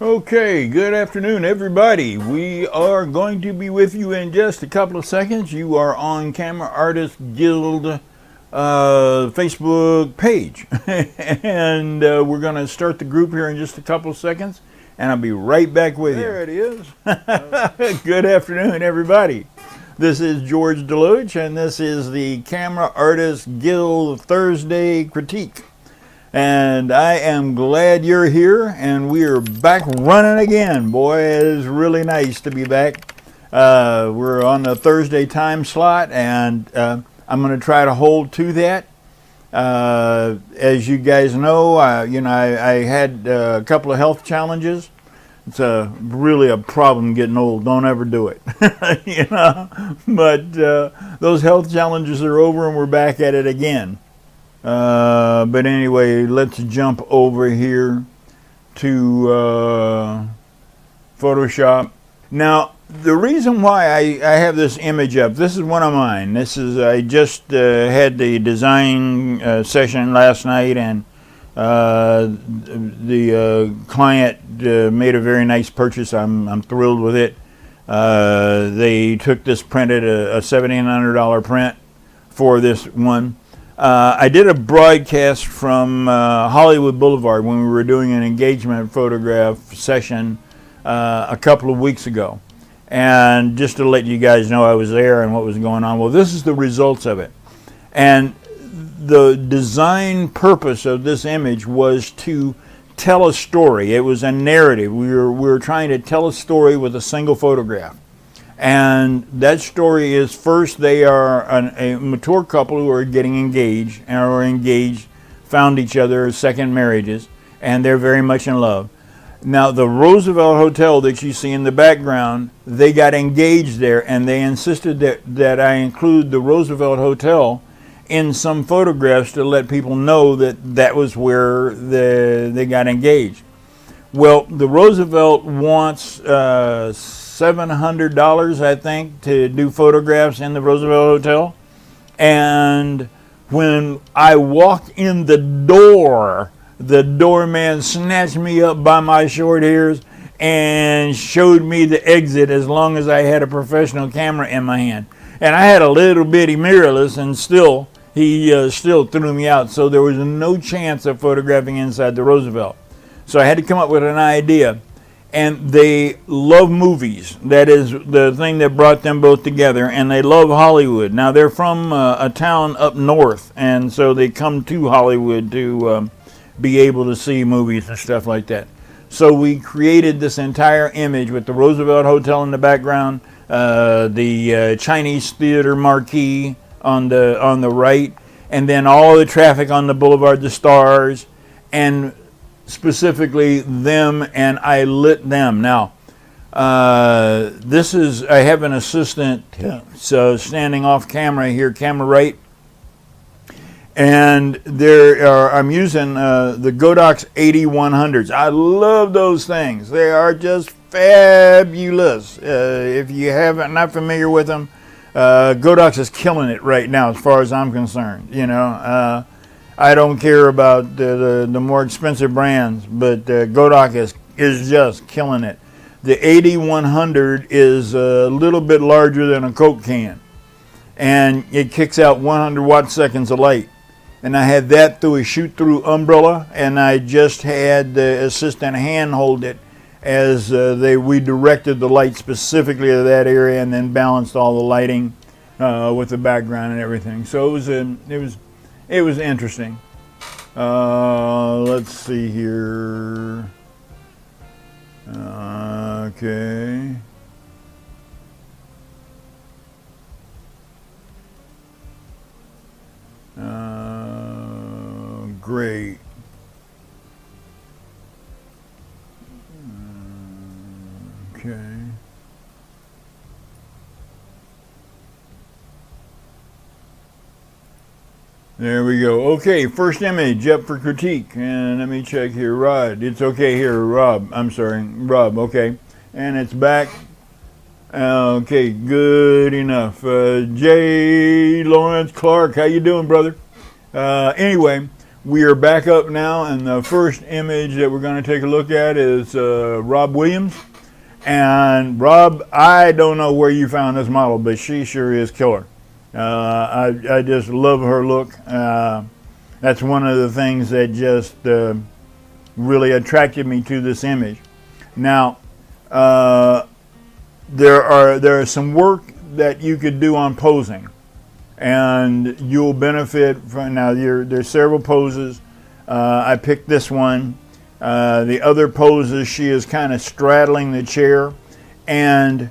Okay, good afternoon, everybody. We are going to be with you in just a couple of seconds. You are on Camera Artist Guild Facebook page. And we're going to start the group here in just a couple of seconds. And I'll be right back with you. There it is. Good afternoon, everybody. This is George DeLoache, and this is the Camera Artist Guild Thursday Critique. And I am glad you're here, and we are back running again. Boy, it is really nice to be back. We're on the Thursday time slot, and I'm going to try to hold to that. As you guys know, I had a couple of health challenges. It's really a problem getting old. Don't ever do it. But those health challenges are over, and we're back at it again. But anyway, let's jump over here to Photoshop. Now, the reason why I have this image up, this is one of mine. I just had the design session last night, and the client made a very nice purchase. I'm thrilled with it. They took this printed, a $1,700 print for this one. I did a broadcast from Hollywood Boulevard when we were doing an engagement photograph session a couple of weeks ago. And just to let you guys know I was there and what was going on. Well, this is the results of it. And the design purpose of this image was to tell a story. It was a narrative. We were trying to tell a story with a single photograph. And that story is, first, they are a mature couple who are getting engaged, and are engaged, found each other, second marriages, and they're very much in love. Now, the Roosevelt Hotel that you see in the background, they got engaged there, and they insisted that I include the Roosevelt Hotel in some photographs to let people know that was where they got engaged. Well, the Roosevelt wants $700, I think, to do photographs in the Roosevelt Hotel. And when I walked in the doorman snatched me up by my short hairs and showed me the exit as long as I had a professional camera in my hand. And I had a little bitty mirrorless, and he still threw me out. So there was no chance of photographing inside the Roosevelt. So I had to come up with an idea. And they love movies. That is the thing that brought them both together. And they love Hollywood. Now, they're from a town up north, and so they come to Hollywood to be able to see movies and stuff like that. So we created this entire image with the Roosevelt Hotel in the background, the Chinese theater marquee on the right, and then all the traffic on the boulevard, the stars, and specifically them, and I lit them. Now, I have an assistant so standing off camera here, camera right, and I'm using the Godox 8100s. I love those things. They are just fabulous. If you not familiar with them, Godox is killing it right now as far as I'm concerned. I don't care about the more expensive brands, but Godox is just killing it. The 8100 is a little bit larger than a Coke can, and it kicks out 100 watt-seconds of light. And I had that through a shoot-through umbrella, and I just had the assistant hand hold it as we directed the light specifically to that area, and then balanced all the lighting with the background and everything. So it was interesting. Let's see here. Okay. Great. Okay. There we go. Okay, first image up for critique. And let me check here. Rod. It's okay here. Rob. I'm sorry. Rob. Okay. And it's back. Okay, good enough. J. Lawrence Clark. How you doing, brother? Anyway, We are back up now, and the first image that we're going to take a look at is Rob Williams. And Rob, I don't know where you found this model, but she sure is killer. I just love her look. That's one of the things that just really attracted me to this image. Now, there are some work that you could do on posing, and you'll benefit from. Now, there's several poses. I picked this one. The other poses, she is kind of straddling the chair, and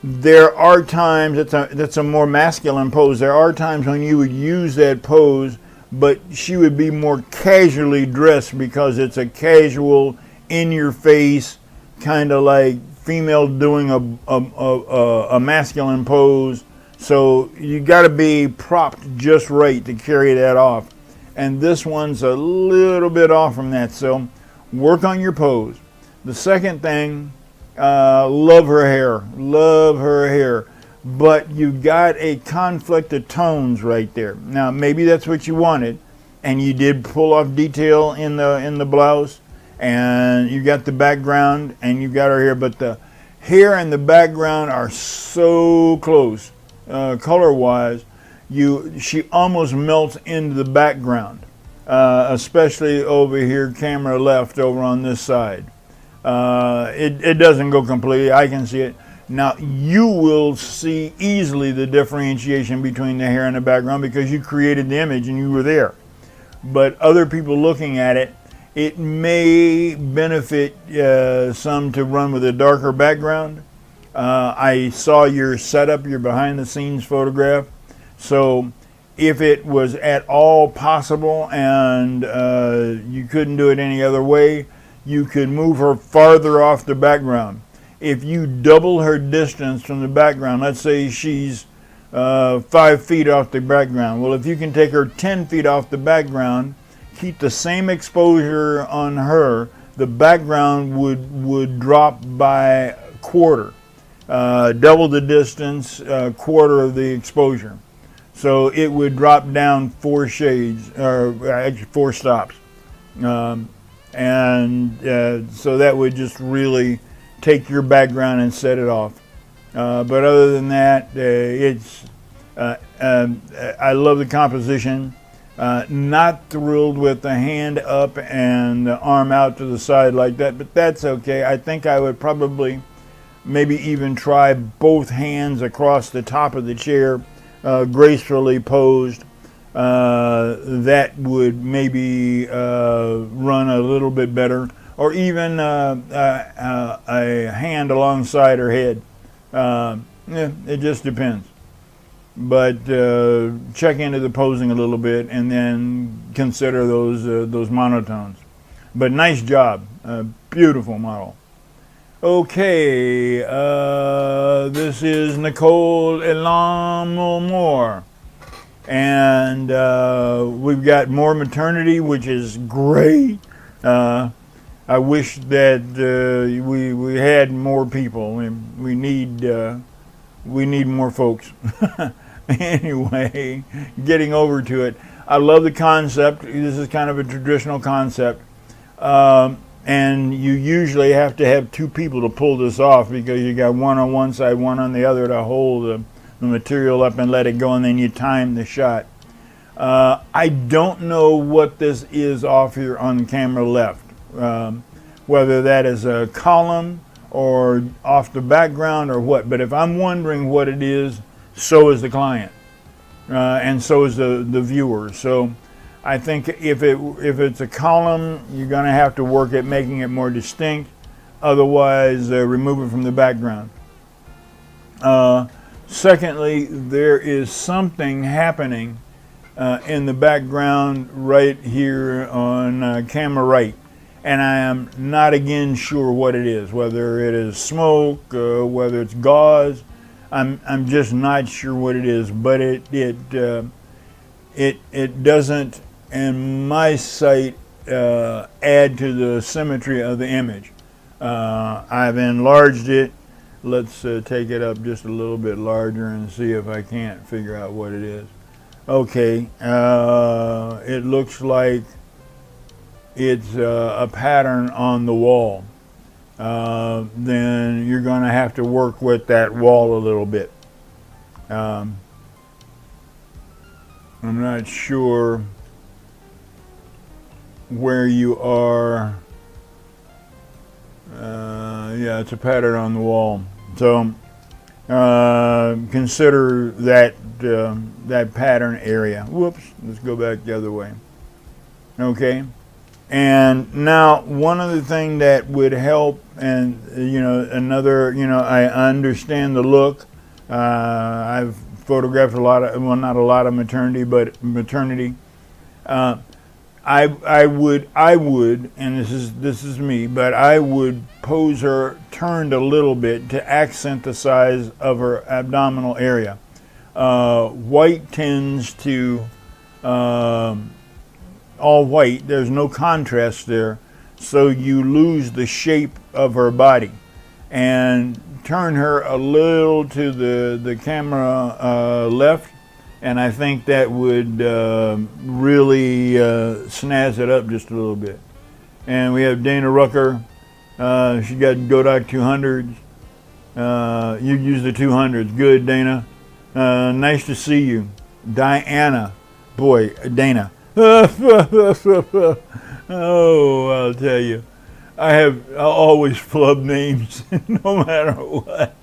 there are times, that's a more masculine pose. There are times when you would use that pose, but she would be more casually dressed because it's a casual, in-your-face, kind of like female doing a masculine pose. So you got to be propped just right to carry that off. And this one's a little bit off from that, so work on your pose. The second thing, love her hair, but you got a conflict of tones right there. Now maybe that's what you wanted, and you did pull off detail in the blouse, and you got the background and you got her hair, but the hair and the background are so close color wise, she almost melts into the background, especially over here, camera left over on this side. It doesn't go completely, I can see it. Now you will see easily the differentiation between the hair and the background because you created the image and you were there. But other people looking at it, it may benefit some to run with a darker background. I saw your setup, your behind the scenes photograph. So if it was at all possible and you couldn't do it any other way, you could move her farther off the background. If you double her distance from the background, let's say she's 5 feet off the background. Well, if you can take her 10 feet off the background, keep the same exposure on her, the background would drop by a quarter. Double the distance, quarter of the exposure. So it would drop down 4 shades, or actually 4 stops. So that would just really take your background and set it off. But other than that, I love the composition. Not thrilled with the hand up and the arm out to the side like that, but that's okay. I think I would probably maybe even try both hands across the top of the chair, gracefully posed. That would maybe run a little bit better, or even a hand alongside her head. It just depends. But check into the posing a little bit and then consider those monotones. But nice job, beautiful model. Okay, this is Nicole Elan Moore, and we've got more maternity, which is great. I wish that we had more people. We need more folks. Anyway, getting over to it. I love the concept. This is kind of a traditional concept. And you usually have to have 2 people to pull this off because you got one on one side, one on the other to hold the material up and let it go, and then you time the shot. I don't know what this is off here on camera left, whether that is a column or off the background or what, but if I'm wondering what it is, so is the client, and so is the viewer. So I think if it's a column, you're going to have to work at making it more distinct. Otherwise, remove it from the background. Secondly, there is something happening in the background right here on camera right, and I am not again sure what it is. Whether it is smoke, whether it's gauze, I'm just not sure what it is. But it doesn't, in my sight, add to the symmetry of the image. I've enlarged it. Let's take it up just a little bit larger and see if I can't figure out what it is. Okay, it looks like it's a pattern on the wall. Then you're going to have to work with that wall a little bit. I'm not sure where you are. Yeah, it's a pattern on the wall. So consider that that pattern area. Whoops, let's go back the other way. Okay. And now one other thing that would help, and another, I understand the look. I've photographed a lot of, well, not a lot of maternity, but maternity. I would, and this is me, but I would pose her turned a little bit to accent the size of her abdominal area. White tends to all white. There's no contrast there, so you lose the shape of her body. And turn her a little to the camera left, and I think that would really snazz it up just a little bit. And we have Dana Rucker. She got 𝐥𝐤𝐤 200s. You use the 200s. Good, Dana. Nice to see you. Diana. Boy, Dana. Oh, I'll tell you. I always flub names no matter what.